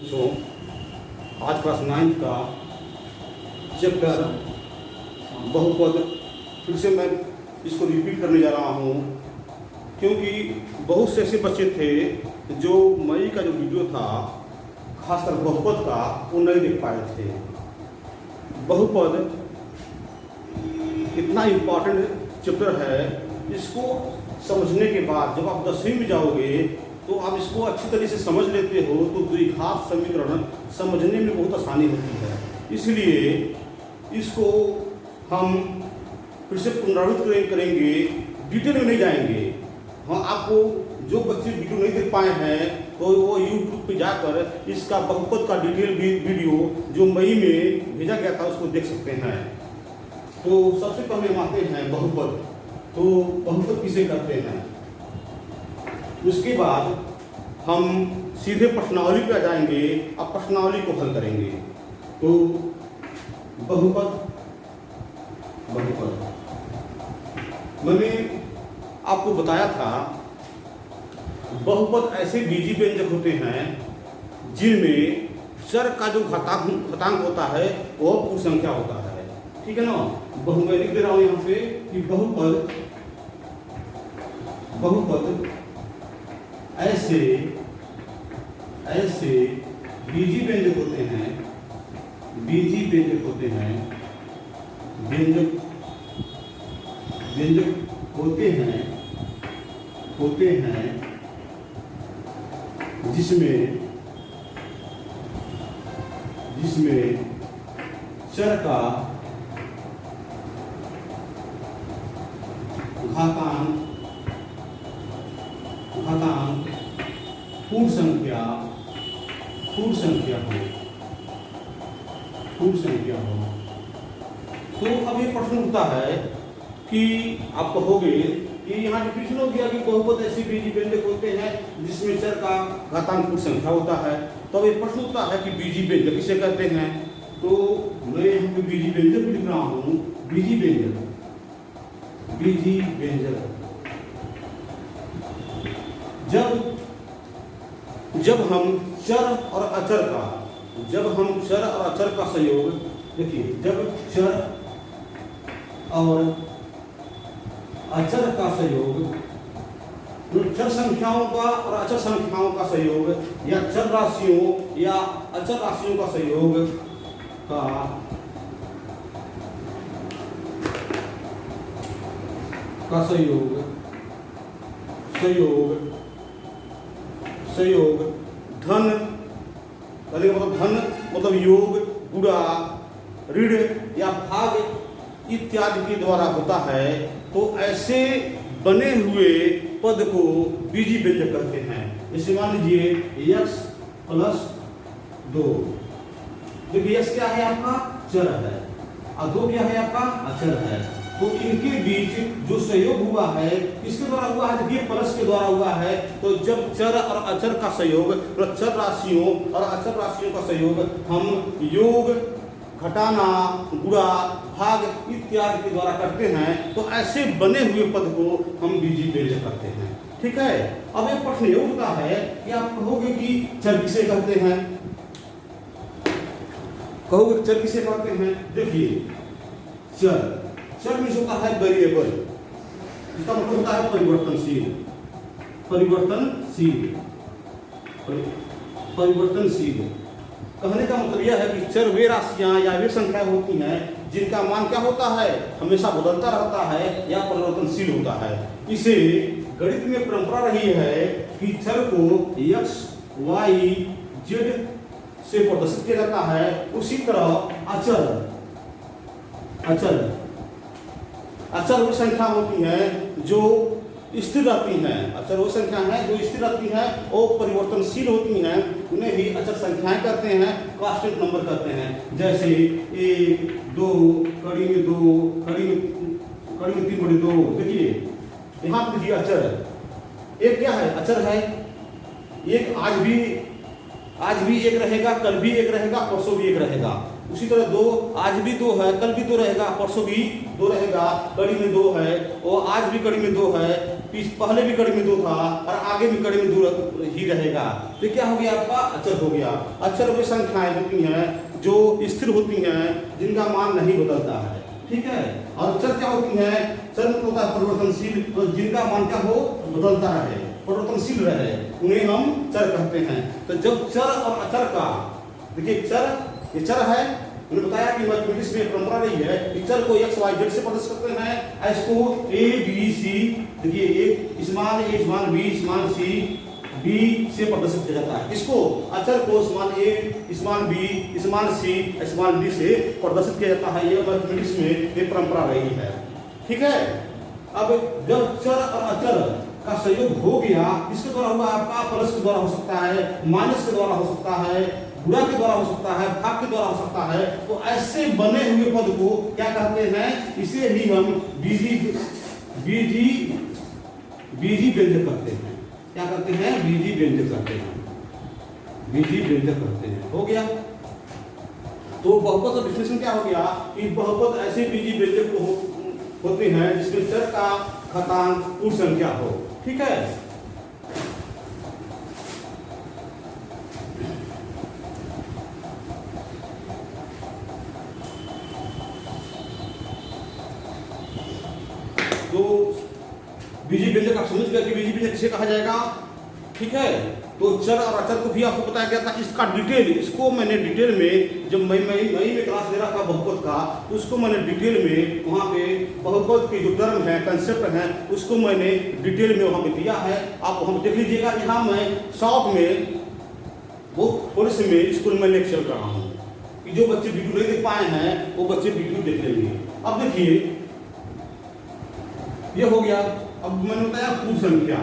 बच्चों, आज क्लास 9 का चैप्टर बहुपद फिर से मैं इसको रिपीट करने जा रहा हूँ, क्योंकि बहुत से ऐसे बच्चे थे जो मई का जो वीडियो था खासकर बहुपद का वो नहीं देख पाए थे। बहुपद इतना इम्पॉर्टेंट चैप्टर है, इसको समझने के बाद जब आप 10वीं में जाओगे तो आप इसको अच्छी तरह से समझ लेते हो तो द्विघात समीकरण समझने में बहुत आसानी होती है। इसलिए इसको हम फिर से पुनरावृत्त करेंगे, डिटेल में नहीं जाएंगे। हाँ, आपको जो बच्चे वीडियो नहीं देख पाए हैं तो वो YouTube पे जाकर इसका बहुपद का डिटेल वीडियो जो मई में भेजा गया था उसको देख सकते हैं। तो सबसे पहले हम आते हैं बहुपद। तो बहुपद किसे कहते हैं, उसके बाद हम सीधे प्रश्नावली पे आ जाएंगे, अब प्रश्नावली को हल करेंगे। तो बहुपद मैंने आपको बताया था बहुपद ऐसे बीजी व्यंजक होते हैं जिनमें चर का जो घातांक होता है वो पूर्ण संख्या होता है। ठीक है ना। मैं लिख दे रहा हूं यहाँ पे कि बहुपद ऐसे बीजी व्यंजक होते हैं, व्यंजक होते हैं जिसमें चर का घातांक पूर्ण संख्या हो। तो अब ये प्रश्न उठता है कि आप कहोगे कि यहाँ डिफिनेशन हो गया कि बहुपद ऐसे बीजी व्यंजक होते हैं जिसमें चर का घातांक पूर्ण संख्या होता है। तो अब ये प्रश्न उठता है कि बीजी व्यंजक किसे कहते हैं। तो मैं यहाँ पे बीजी व्यंजक भी लिख रहा हूँ। बीजी व्यंजक जब हम चर और अचर का संयोग, देखिए, जब चर और अचर का संयोग, चर संख्याओं का और अचर संख्याओं का संयोग, या चर राशियों या अचर राशियों का संयोग का संयोग धन मतलब योग, गुणा, ऋण या भाग इत्यादि के द्वारा होता है, तो ऐसे बने हुए पद को बीजी व्यंजक कहते हैं। जैसे मान लीजिए x + 2। देखिए x क्या है, आपका चर है, और 2 क्या है, आपका अचर है। तो इनके बीच जो संयोग हुआ है किसके द्वारा हुआ है, देखिए प्लस के द्वारा हुआ है। तो जब चर और अचर का संयोग, तो चर राशियों और अचर राशियों का संयोग हम योग, घटाना, गुणा, भाग इत्यादि के द्वारा करते हैं, तो ऐसे बने हुए पद को हम बीजी व्यंजक करते हैं। ठीक है। अब एक प्रश्न ये उठता है कि आप कहोगे कि चर किसे कहते हैं, देखिए चर में होता है वेरिएबल, इसका मतलब होता है परिवर्तनशील। कहने का मतलब यह है कि चर वे राशियां या वे संख्या होती हैं जिनका मान क्या होता है, हमेशा बदलता रहता है या परिवर्तनशील होता है। इसे गणित में परंपरा रही है कि चर को x, y, z से प्रदर्शित किया जाता है। उसी तरह अचर वो संख्या होती है जो स्थिर रहती हैं। अचर वो संख्या है जो स्थिर रहती हैं और परिवर्तनशील होती हैं, उन्हें ही अचर संख्याएं कहते हैं, कांस्टेंट नंबर कहते हैं। जैसे 1, 2, कड़ी में 2, कड़ी में 3/2। देखिए यहाँ पर देखिए अचर एक क्या है, अचर है। एक आज भी एक रहेगा, कल भी एक रहेगा, परसों भी एक रहेगा। उसी तरह 2, आज भी 2 है, कल भी 2 रहेगा, परसों भी 2 रहेगा। कड़ी में 2 है और आज भी कड़ी में 2 है, पहले भी कड़ी में 2 था और आगे भी कड़ी में 2 ही रहेगा। तो क्या हो गया आपका अचर हो गया। अचर वे संख्याएं होती हैं जो स्थिर होती हैं, जिनका मान नहीं बदलता है, ठीक है। और चर क्या होती हैं, चर मतलब होता है परिवर्तनशील, तो जिनका मान क्या हो बदलता है, परिवर्तनशील रहे, उन्हें हम चर कहते हैं। तो जब चर और अचर का, देखिए चर, ये चर है, मैंने बताया कि मैथमेटिक्स में परंपरा रही है कि चर को x y z से प्रदर्शित करते हैं। इसको a b c, देखिए a small b small c b से प्रदर्शित किया जाता है। इसको अचर को small a small b small c small d से प्रदर्शित किया जाता है। ये मैथमेटिक्स में ये परंपरा रही है, ठीक है। अब जब चर और अचर का संयोग हो गया, इसके द्वारा हुआ आपका प्लस के द्वारा हो सकता है, माइनस के द्वारा हो सकता है, गुणा के द्वारा हो सकता है, भाग के द्वारा हो सकता है। तो ऐसे बने हुए पद को क्या कहते हैं, इसे ही हम बीजी व्यंजक कहते हैं। क्या कहते हैं, बीजी व्यंजक कहते हैं, बीजी व्यंजक कहते हैं। हो गया। तो बहुपद का डिफिनेशन क्या हो गया कि बहुपद ऐसे बीजी व्यंजक होते हैं जिसमें चर का घातांक पूर्ण संख्या हो, ठीक है। तो बीजी व्यंजक आप समझ गए कि बीजी व्यंजक किसे कहा जाएगा, ठीक है। तो चर और अचर को भी आपको बताया गया था। इसका डिटेल, इसको मैंने डिटेल में जब मई में क्लास दे रहा था बहुपद का, तो उसको मैंने डिटेल में वहाँ पे बहुपद के जो टर्म है, कंसेप्ट है, उसको मैंने डिटेल में वहाँ पे दिया है। आप वहाँ पे देख लीजिएगा। यहाँ मैं शॉर्ट में वो थोड़े से में स्कूल में लेक्चर कर रहा हूँ कि जो बच्चे वीडियो नहीं देख पाए हैं वो बच्चे वीडियो देख लेंगे। अब देखिए ये हो गया। अब मैंने बताया पूर्ण संख्या,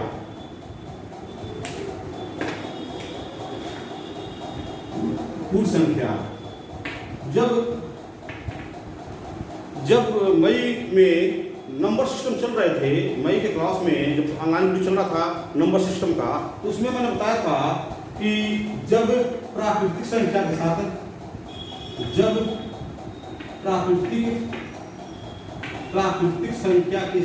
पूर्ण संख्या जब मई में नंबर सिस्टम चल रहे थे, मई के क्लास में जब ऑनलाइन वीडियो चल रहा था नंबर सिस्टम का, तो उसमें मैंने बताया था कि जब प्राकृतिक संख्या के साथ, जब प्राकृतिक संख्या के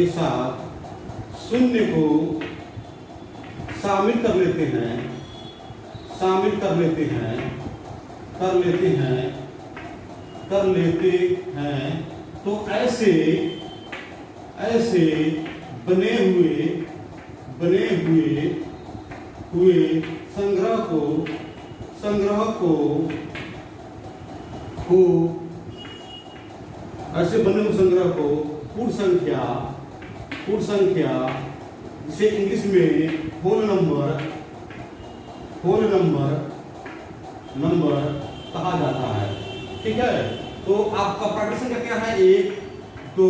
साथ शून्य को शामिल कर लेते हैं, तो ऐसे बने हुए संग्रह को ऐसे बने हुए संग्रह को पूर्ण संख्या जिसे इंग्लिश में होल नंबर कहा जाता है, ठीक है। तो आपका प्राकृतिक संख्या क्या है, 1 2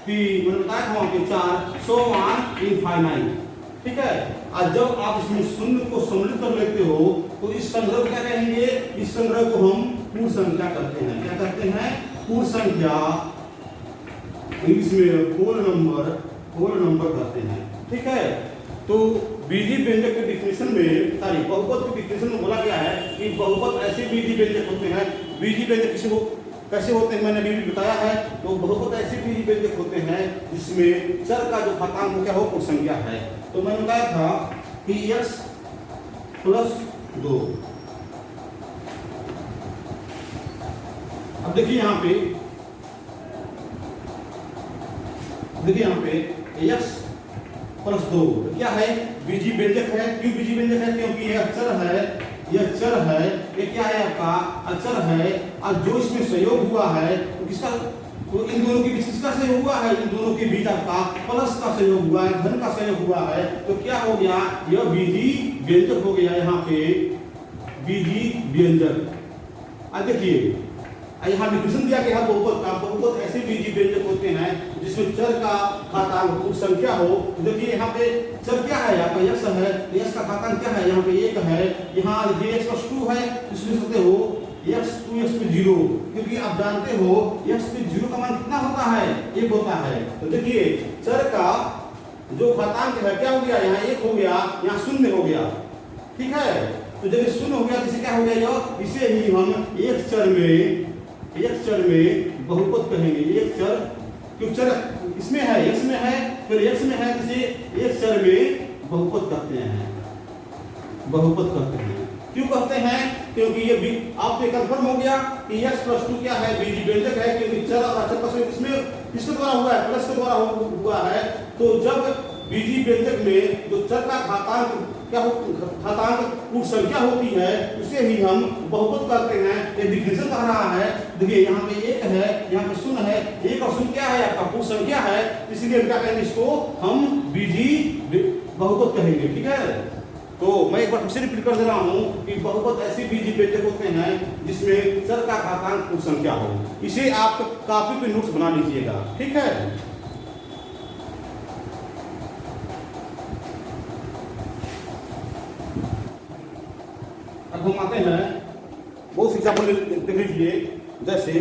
3, मैंने बताया था वहां पे 4, सो ऑन इनफाइनाइट, ठीक है। और जब आप इसमें शून्य को सम्मिलित कर लेते हो तो इस संग्रह को क्या कहेंगे, इस संग्रह को हम पूर्ण संख्या कहते हैं। क्या कहते हैं, पूर्ण संख्या, इंग्लिश में होल नंबर कहते हैं, ठीक है। तो बीजी व्यंजक के डिफिनेशन में, सॉरी बहुपद के डिफिनेशन में बोला गया है कि बहुपद ऐसे बीजी व्यंजक होते हैं। बीजी व्यंजक कैसे होते हैं मैंने अभी बताया है। तो बहुपद ऐसे बीजी व्यंजक होते हैं जिसमें चर का जो घातांक क्या हो पूर्ण संख्या है। तो मैंने बताया था कि x + 2। अब देखिए यहाँ पे x + 2 क्या है, बीजी व्यंजक है। क्यों बीजी व्यंजक है, क्योंकि यह चर है, ये क्या है आपका अचर है। और जो इसमें संयोग हुआ है तो किसका, तो इन दोनों के बीच किसका संयोग हुआ है, इन दोनों के बीच आपका प्लस का संयोग हुआ है, धन का संयोग हुआ है। तो क्या हो गया, यह बीजी व्यंजक हो गया। यहाँ पे बीजी व्यंजक। अब देखिए यहाँ डिफिनेशन दिया गया है बहुपद ऐसे बीजी व्यंजक होते हैं जिसमें चर का घातांक पूर्ण संख्या हो। देखिए यहाँ पे चर क्या है, आपका यक्स है, यक्स का घातांक क्या है, यहाँ पे 1 है। यहाँ देखिए x + 2 है, इसमें सकते हो x 2x पे 0, क्योंकि आप जानते हो x पे 0 का मान कितना होता है, 1 होता है। तो देखिए चर का जो घातांक है क्या हो गया, यहाँ 1 हो गया, यहाँ 0 हो गया, ठीक है। तो जब 0 हो गया तो इसे क्या हो गया, इसे ही हम एक चर में बहुपद कहेंगे। एक चर, क्योंकि चर इसमें है, x में है, फिर x में है, इसे एक चर में बहुपद कहते हैं, बहुपद कहते हैं। क्यों कहते हैं? क्योंकि ये भी आपको कंफर्म हो गया कि x + 2 क्या है, बीजी व्यंजक है, क्योंकि चर और अचर का संयोग इसमें किसके द्वारा हुआ है, प्लस के द्वारा हुआ है। तो जब बीजी व्यंजक में जो चर का घातांक क्या हो, घातांक पूर्ण संख्या होती है, उसे ही हम बहुपद कहते हैं। ये डिफिनेशन कह रहा है, देखिए यहाँ पे 1 है, यहाँ पे 0 है, 1 और 0 क्या है, आपका पूर्ण संख्या है, इसलिए क्या कहेंगे, इसको हम बीजी बहुपद कहेंगे। ठीक है, तो मैं एक बार फिर से रिपीट कर दे रहा हूँ कि बहुपद ऐसे बीजी व्यंजक होते हैं जिसमें चर का घातांक पूर्ण संख्या हो। इसे आप कॉपी पे नोट्स बना लीजिएगा। ठीक है, अब हम आते हैं बहुत से एग्जाम्पल देख लीजिए। जैसे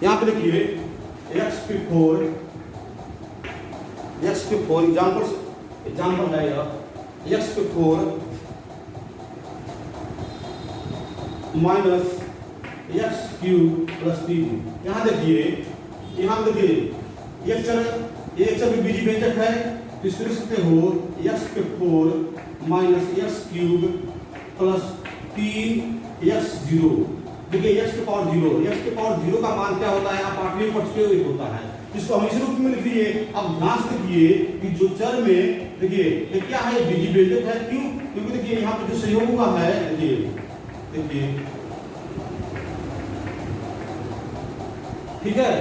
यहाँ पे देखिए x⁴ एग्जाम्पल है यह x⁴ माइनस x³ + 3। यहाँ देखिए एक चर भी बीजी व्यंजक है, तो इसको लिख सकते हो x⁴ माइनस x³ + 3x0। देखिए x⁴ का मान क्या होता है, आप पाठ्य में पढ़ चुके हो, होता है, इसको हम इस रूप में लिख दिए। अब ध्यान से देखिए कि जो चर में देखिए ये क्या है, बीजी व्यंजक है। क्यों? क्योंकि देखिए यहाँ पे जो संयोग हुआ है, देखिए ठीक है,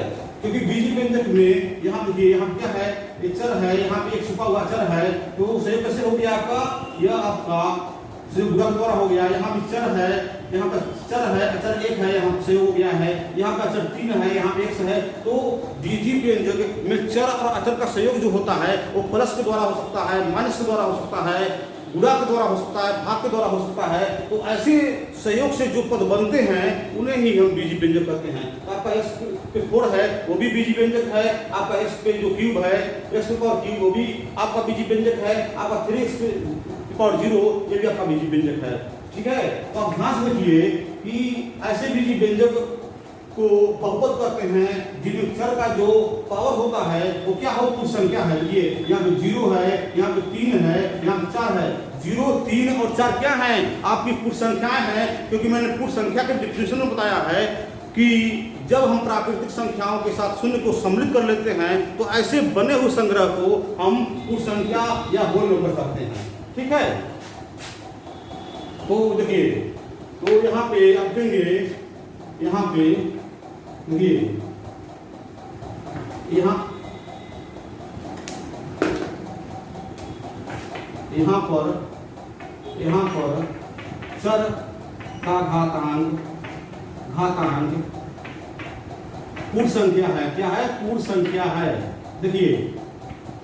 क्योंकि बीजी व्यंजक में यहाँ देखिए यहाँ क्या है, एक चर है, यहाँ पे एक छुपा हुआ चर है, तो संयोग कैसे हो गया आपका, यह आपका संयोग गुणक द्वारा हो गया। यहाँ भी चर है, यहाँ पर चर है, अचर 1 है, यहाँ से हो गया है, यहाँ का अचर 3 है, यहाँ पे x है। तो बीजी व्यंजक में चर और अचर का संयोग जो होता है वो प्लस के द्वारा हो सकता है, माइनस के द्वारा हो सकता है, गुणा के द्वारा हो सकता है, भाग के द्वारा हो सकता है। तो ऐसे संयोग से जो पद बनते हैं उन्हें ही हम बीजी व्यंजक कहते हैं। तो आपका x⁴ है, वो भी बीजी व्यंजक है। आपका x पे जो क्यूब है, x⁴, वो भी आपका बीजी व्यंजक है। आपका 3x⁴, ये भी आपका बीजी व्यंजक है। ठीक है, तो आप ध्यान से देखिए कि ऐसे बीजी व्यंजक को बहुपद कहते हैं जिनमें चर का जो पावर होता है वो क्या हो, पूर्ण संख्या है। ये यहाँ पे 0 है, यहाँ पे 3 है, यहाँ पे 4 है। 0, 3 और 4 क्या है, आपकी पूर्ण संख्याएं हैं। क्योंकि मैंने पूर्ण संख्या के डिफिनेशन में बताया है कि जब हम प्राकृतिक संख्याओं के साथ शून्य को सम्मिलित कर लेते हैं तो ऐसे बने हुए संग्रह को हम पूर्ण संख्या या होल नंबर कहते हैं। ठीक है, तो देखिए, तो यहाँ पे आप देंगे, यहाँ पे देखिए यहाँ पर चर का घातांक पूर्ण संख्या है। क्या है, पूर्ण संख्या है। देखिए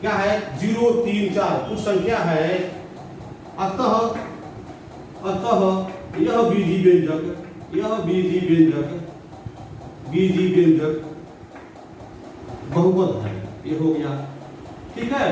क्या है, 0, 3, 4 पूर्ण संख्या है। अतः यह बीजी व्यंजक बहुपद है। ये हो गया। ठीक है,